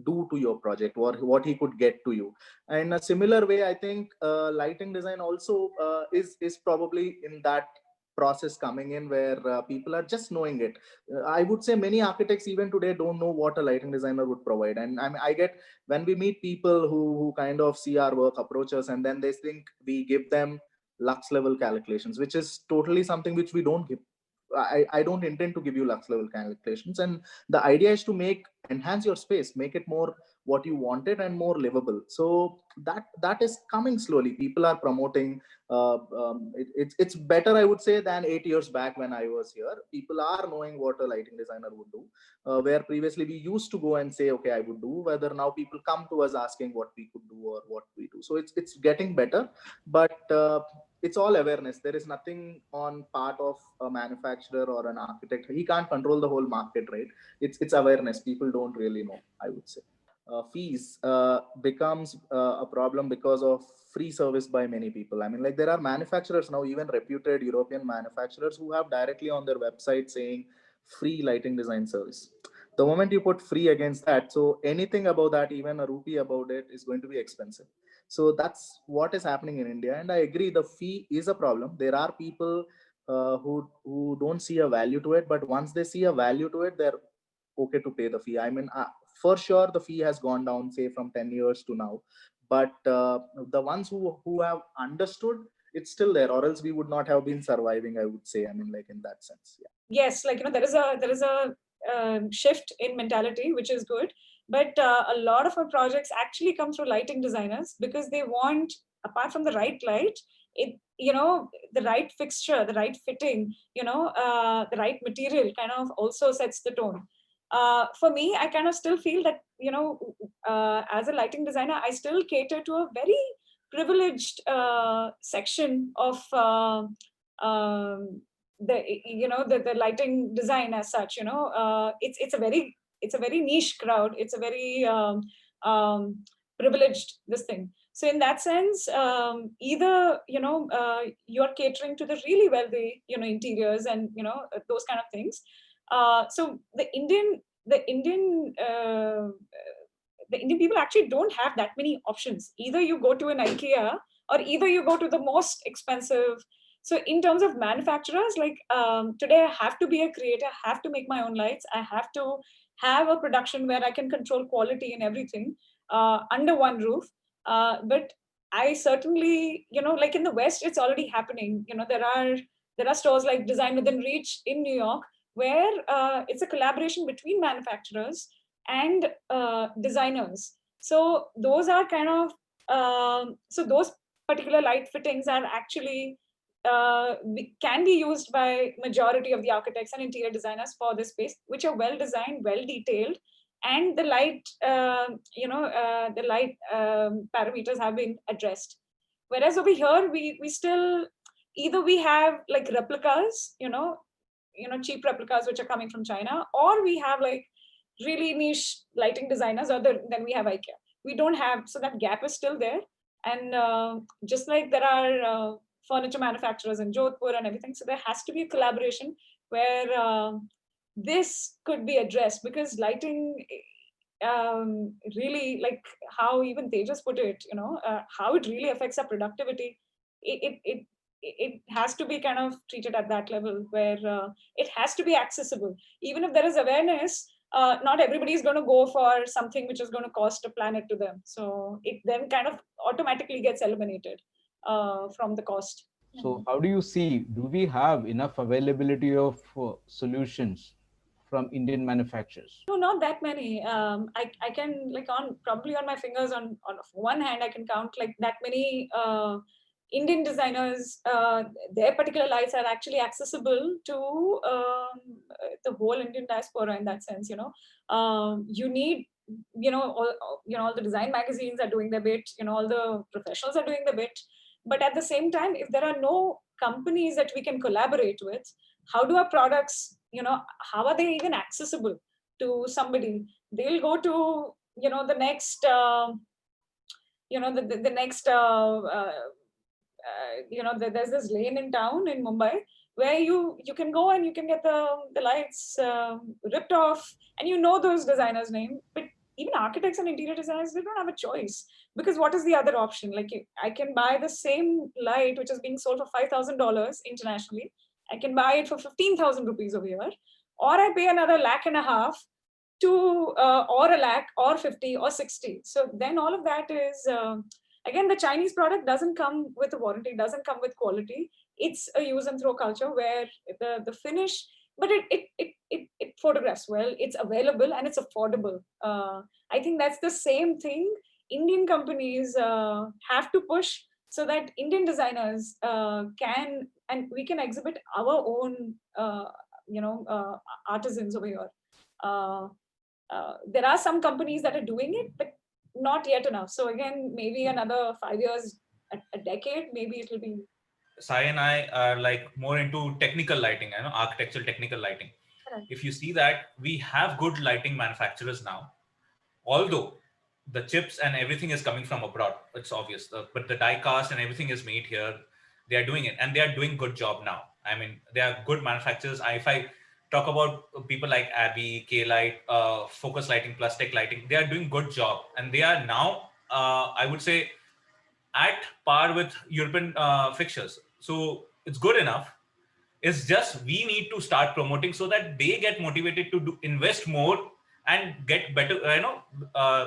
do to your project, or what he could get to you. And in a similar way, I think lighting design also is probably in that process coming in, where people are just knowing it. I would say many architects even today don't know what a lighting designer would provide. And I get, when we meet people who kind of see our work, approach us, and then they think we give them lux level calculations, which is totally something which we don't give. I don't intend to give you lux level calculations, and the idea is to enhance your space, make it more what you wanted and more livable. So that is coming slowly. People are promoting. It's better, I would say, than 8 years back when I was here. People are knowing what a lighting designer would do, where previously we used to go and say, okay, I would do. Whether now people come to us asking what we could do or what we do. So it's getting better, but it's all awareness. There is nothing on part of a manufacturer or an architect. He can't control the whole market, right? It's awareness. People don't really know, I would say. Fees becomes a problem because of free service by many people. I mean, like, there are manufacturers now, even reputed European manufacturers, who have directly on their website saying free lighting design service. The moment you put free against that, so anything above that, even a rupee about it, is going to be expensive. So that's what is happening in India. And I agree, the fee is a problem. There are people who don't see a value to it, but once they see a value to it, they're okay to pay the fee. I mean, for sure, the fee has gone down, say, from 10 years to now. But the ones who have understood, it's still there, or else we would not have been surviving, I would say. I mean, like, in that sense, yeah. Yes, like, there is a shift in mentality, which is good. But a lot of our projects actually come through lighting designers, because they want, apart from the right light, the right fixture, the right fitting, the right material kind of also sets the tone. For me, I kind of still feel that, as a lighting designer, I still cater to a very privileged section of the lighting design as such. It's a very niche crowd. It's a very privileged this thing. So in that sense, either you're catering to the really wealthy, interiors and those kind of things. So the Indian people actually don't have that many options. Either you go to an IKEA, or either you go to the most expensive. So in terms of manufacturers, like, today I have to be a creator, I have to make my own lights, I have to have a production where I can control quality and everything under one roof. But I certainly, like in the West, it's already happening. There are stores like Design Within Reach in New York, where it's a collaboration between manufacturers and designers. So those are kind of so those particular light fittings are actually can be used by majority of the architects and interior designers for this space, which are well designed, well detailed, and the light parameters have been addressed. Whereas over here, we still, either we have like replicas, cheap replicas which are coming from China, or we have like really niche lighting designers, or then we have IKEA. We don't have, so that gap is still there. And just like there are furniture manufacturers in Jodhpur and everything, so there has to be a collaboration where this could be addressed, because lighting really, like how even Tejas put it, how it really affects our productivity. It has to be kind of treated at that level, where it has to be accessible. Even if there is awareness, not everybody is going to go for something which is going to cost a planet to them. So it then kind of automatically gets eliminated from the cost. So how do you see, do we have enough availability of solutions from Indian manufacturers? No, not that many. I can, like, probably on my fingers, on one hand, I can count like that many Indian designers. Their particular lights are actually accessible to the whole Indian diaspora in that sense. You need, all the design magazines are doing their bit. All the professionals are doing the bit. But at the same time, if there are no companies that we can collaborate with, how do our products, how are they even accessible to somebody? They'll go to, the next, the next, there's this lane in town in Mumbai where you can go and you can get the lights ripped off, and those designers' name. But even architects and interior designers, they don't have a choice, because what is the other option? Like, I can buy the same light which is being sold for $5,000 internationally. I can buy it for 15,000 rupees over here, or I pay another $1.5 lakh to or a lakh or 50 or 60. So then all of that is again, the Chinese product doesn't come with a warranty, doesn't come with quality. It's a use and throw culture where the finish, but it photographs well, it's available, and it's affordable. I think that's the same thing Indian companies have to push, so that Indian designers can, and we can exhibit our own, artisans over here. There are some companies that are doing it, but not yet enough. So again, maybe another 5 years, a decade, maybe it will be. Sai and I are like more into technical lighting, architectural technical lighting. Correct. If you see that, we have good lighting manufacturers now, although the chips and everything is coming from abroad. It's obvious, but the die cast and everything is made here. They are doing it, and they are doing good job now. I mean, they are good manufacturers. If I talk about people like Abbey, K-Light, Focus Lighting, Plus Tech Lighting, they are doing good job, and they are now, I would say, at par with European fixtures. So it's good enough. It's just we need to start promoting so that they get motivated to invest more and get better,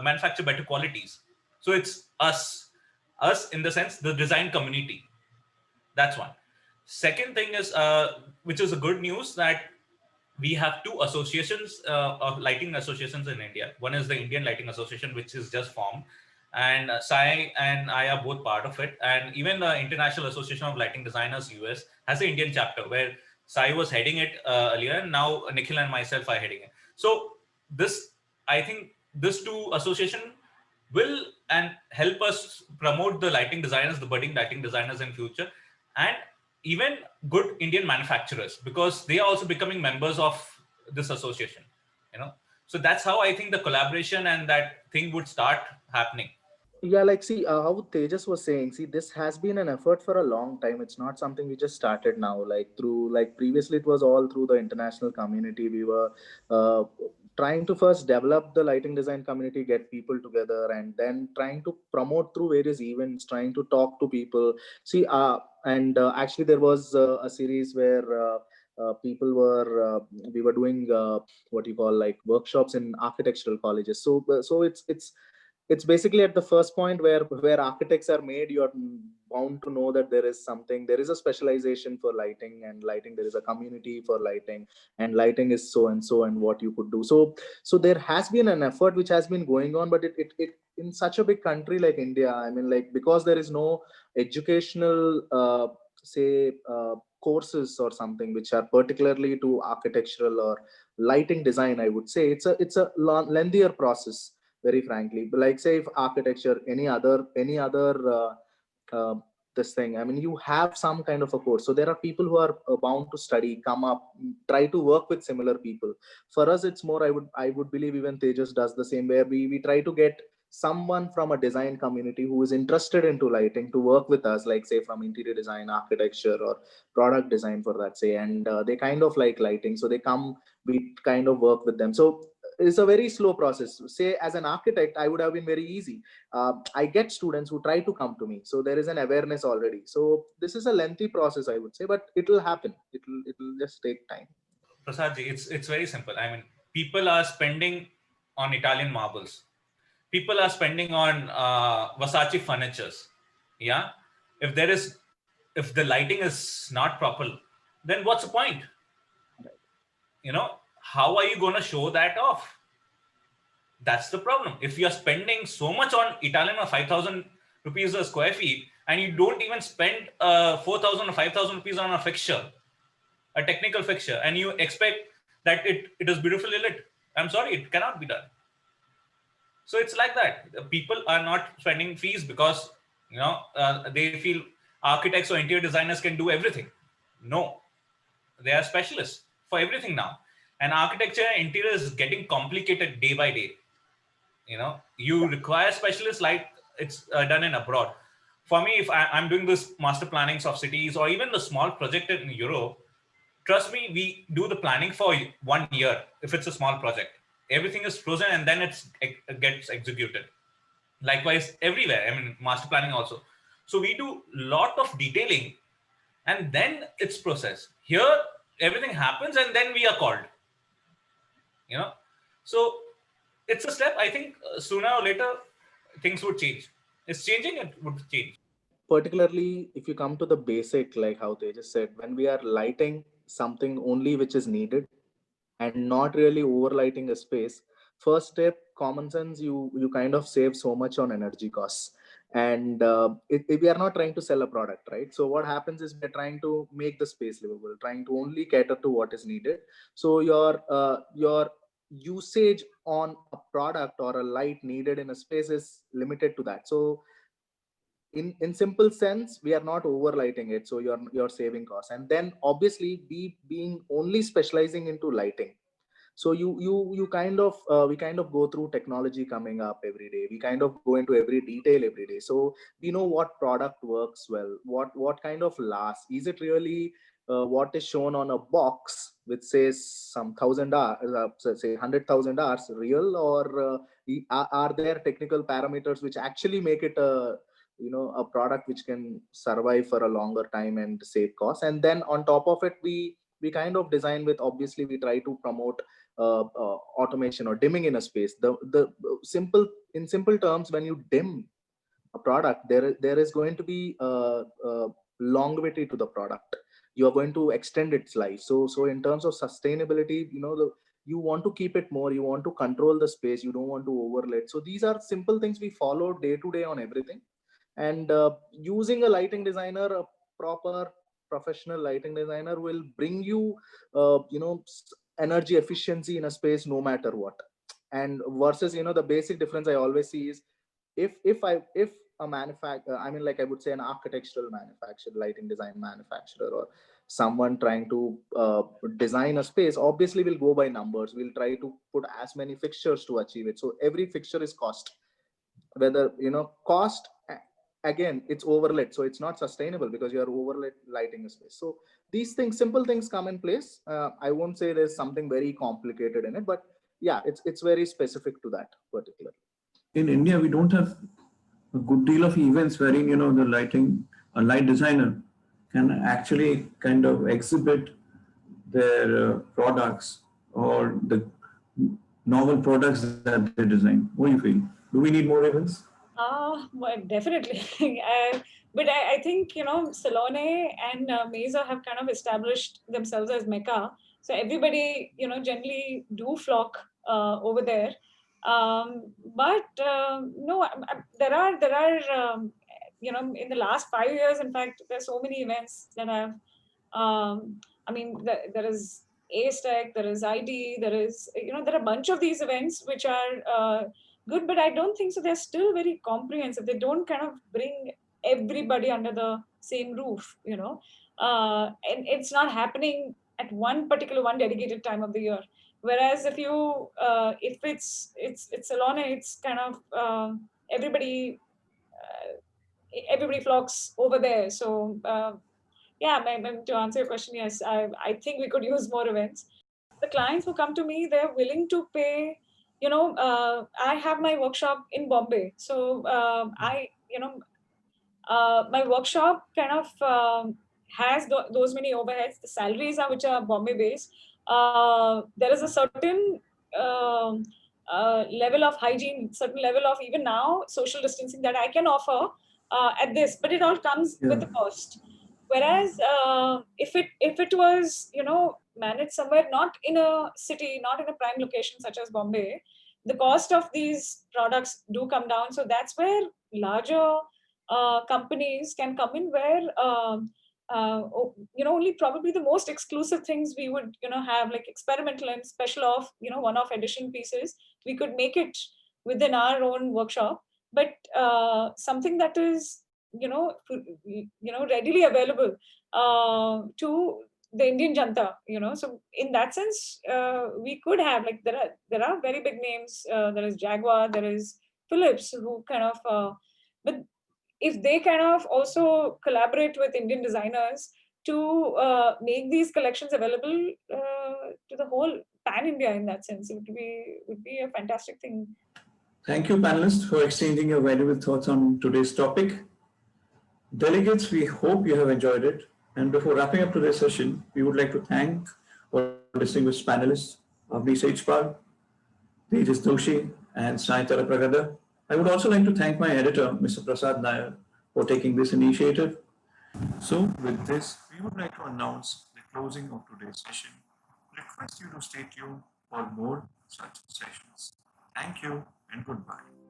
manufacture better qualities. So it's us in the sense, the design community. That's one. Second thing is, which is a good news, that we have two associations of lighting associations in India. One is the Indian Lighting Association, which is just formed, and Sai and I are both part of it. And even the International Association of Lighting Designers US has an Indian chapter where Sai was heading it earlier, and now Nikhil and myself are heading it. So this, I think, this two association will and help us promote the lighting designers, the budding lighting designers in future, and even good Indian manufacturers, because they are also becoming members of this association. So that's how I think the collaboration and that thing would start happening. Yeah, like, see, how Tejas was saying, see, this has been an effort for a long time. It's not something we just started now. Like previously it was all through the international community. We were trying to first develop the lighting design community, get people together, and then trying to promote through various events, trying to talk to people. See, actually there was a series where people were we were doing what you call like workshops in architectural colleges. So it's basically at the first point where architects are made, you're bound to know that there is a specialization for lighting, and lighting, there is a community for lighting, and lighting is so and so, and what you could do. So there has been an effort which has been going on, but it in such a big country like India, I mean, like, because there is no educational courses or something which are particularly to architectural or lighting design, I would say it's a lengthier process, very frankly. But like, say, if architecture, any other this thing, I mean, you have some kind of a course. So there are people who are bound to study, come up, try to work with similar people. For us, it's more, I would believe even Tejas does the same, where we try to get someone from a design community who is interested into lighting to work with us, like, say, from interior design, architecture, or product design, for that, say. And they kind of like lighting, so they come, we kind of work with them. So it's a very slow process. Say, as an architect, I would have been very easy. I get students who try to come to me, so there is an awareness already. So this is a lengthy process, I would say, but it will happen. It will just take time. Prasadji, it's very simple. I mean, people are spending on Italian marbles. People are spending on Versace furnitures. Yeah. If the lighting is not proper, then what's the point? How are you going to show that off? That's the problem. If you're spending so much on Italian or 5,000 rupees a square feet, and you don't even spend 4,000 or 5,000 rupees on a fixture, a technical fixture, and you expect that it is beautifully lit, I'm sorry, it cannot be done. So it's like that. People are not spending fees because they feel architects or interior designers can do everything. No, they are specialists for everything now. And architecture and interior is getting complicated day by day. You require specialists like it's done in abroad. For me, if I'm doing this master plannings of cities or even the small project in Europe, trust me, we do the planning for 1 year. If it's a small project, everything is frozen and then it gets executed. Likewise, everywhere. I mean, master planning also. So we do a lot of detailing and then it's processed. Here, everything happens and then we are called. So it's a step. I think sooner or later things would change. It's changing, it would change. Particularly if you come to the basic, like how they just said, when we are lighting something only which is needed and not really overlighting a space, first step, common sense, you kind of save so much on energy costs. And we are not trying to sell a product, right? So what happens is we're trying to make the space livable, trying to only cater to what is needed. So your usage on a product or a light needed in a space is limited to that. So in simple sense, we are not overlighting it, so you're saving costs. And then obviously being only specializing into lighting, so you kind of we kind of go through technology coming up every day, we kind of go into every detail every day, so we know what product works well, what kind of lasts. Is it really what is shown on a box which says some 1,000 hours, say 100,000 hours real, or are there technical parameters which actually make it a a product which can survive for a longer time and save costs. And then on top of it, we kind of design with, obviously we try to promote automation or dimming in a space. The simple, in simple terms, when you dim a product, there is going to be longevity to the product. You are going to extend its life. So in terms of sustainability, you want to keep it more, you want to control the space, you don't want to overlay. So these are simple things we follow day to day on everything. And using a lighting designer, a proper professional lighting designer, will bring you energy efficiency in a space no matter what. And versus the basic difference I always see is, if a manufacturer, I mean, like I would say an architectural manufacturer, lighting design manufacturer, or someone trying to design a space, obviously will go by numbers, will try to put as many fixtures to achieve it. So every fixture is cost, whether cost, again, it's overlit, so it's not sustainable because you are overlit lighting a space. So these things, simple things come in place. I won't say there's something very complicated in it, but yeah, it's very specific to that particular. In India, we don't have a good deal of events wherein the a light designer can actually kind of exhibit their products or the novel products that they design. What do you feel? Do we need more events? Well, definitely. But I think, Salone and Mesa have kind of established themselves as Mecca. So everybody, generally do flock over there. But no, there are, in the last 5 years, in fact, there's so many events that have, I mean, there is ASTEC, there is ID, there is, there are a bunch of these events which are good, but I don't think so. They're still very comprehensive. They don't kind of bring everybody under the same roof, and it's not happening at one dedicated time of the year. Whereas if you, if it's Salone, it's kind of everybody flocks over there. So yeah, to answer your question, yes, I think we could use more events. The clients who come to me, they're willing to pay. I have my workshop in Bombay, so my workshop kind of has those many overheads. The salaries which are Bombay based. There is a certain level of hygiene, certain level of even now social distancing that I can offer at this, but it all comes with the cost. Whereas if it was managed somewhere not in a city, not in a prime location such as Bombay, the cost of these products do come down. So that's where larger companies can come in, where only probably the most exclusive things we would have, like experimental and special off one-off edition pieces, we could make it within our own workshop. But something that is readily available to the Indian Janta, so in that sense, we could have, like, there are very big names. There is Jaguar, there is Philips, who kind of, but if they kind of also collaborate with Indian designers to make these collections available to the whole pan India, in that sense, it would be a fantastic thing. Thank you, panelists, for exchanging your valuable thoughts on today's topic. Delegates, we hope you have enjoyed it. And before wrapping up today's session, we would like to thank our distinguished panelists, Avni Sejpal, Tejas Doshi, and Sai Talapragada, I would also like to thank my editor, Mr. Prasad Nair, for taking this initiative. So, with this, we would like to announce the closing of today's session. Request you to stay tuned for more such sessions. Thank you and goodbye.